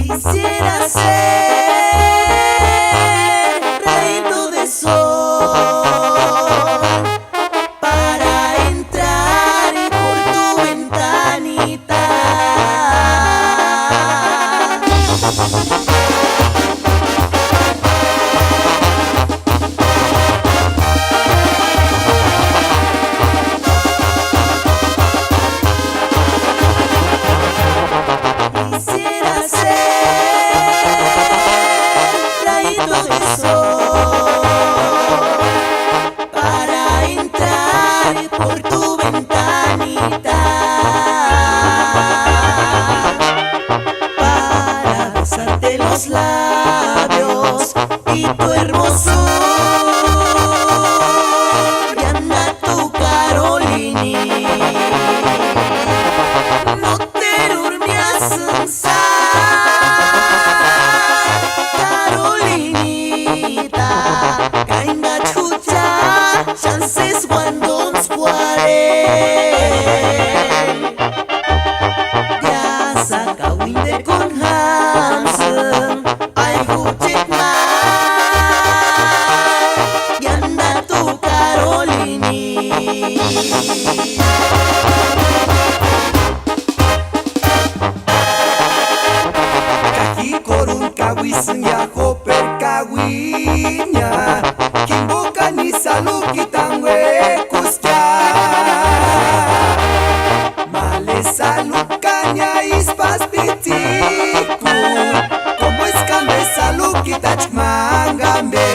Quisiera ser rayito de sol para entrar por tu ventanita. Quisiera ser rayito de sol para entrar por tu ventanita, para besarte los labios y tu hermosura. Y anda tu Carolini, no te durmias Carolinita, cainga chucha, chances cuando nos ya saca Winder con Hansen, ay Gucci y anda tu Carolini. Kawisin ya koper kawinya Kimboka ni salu kitangwe kusya Male salu kanya ispas pitiku Como es kambe salu kitach mangambe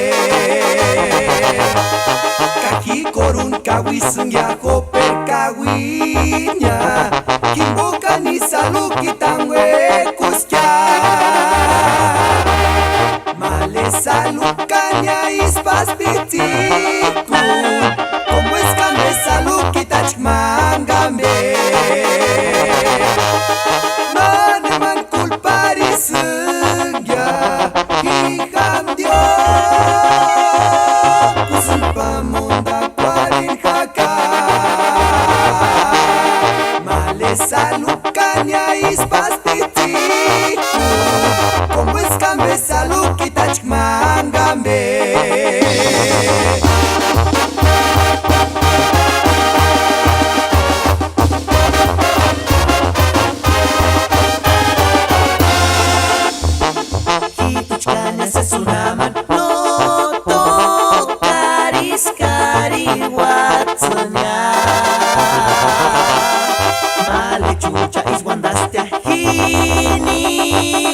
Kaki korun kawisin ya koper kawinya Kimboka ni salu kitangwe kusya Salukanya ispas pitiku Como es kambe salukitach mangambe Mane man kulpari sengya Hikam Dios Kusun pamonda kwarin haka Male salukanya ispas pitiku Como es kambe salukitach mangambe Hituchkanya se sunaman no tocaris cariwatsanya Male chucha iswandaste hini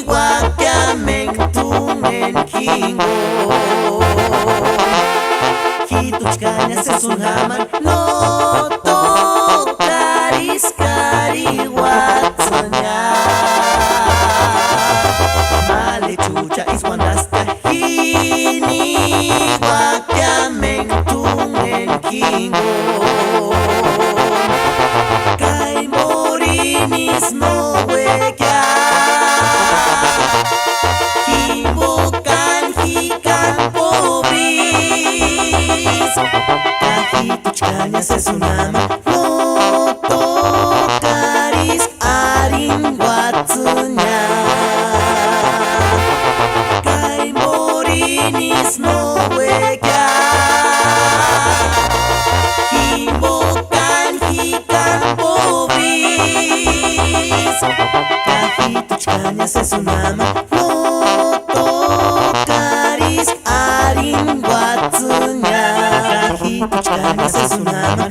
guacamen tumen kingo Hituchkanya se sunaman no tocaris cariwatsanya Male chucha iswandaste hini guacamen tumen kingo Kai morinis no weka Hibukan hikan pobris Kahituchkanya se sunama no tocaris arin watsunya Kai morinis no weka Hibukan hikan pobris Kahituchkanya se sunama no tocaris arin watsunya Kahituchkanya se sunama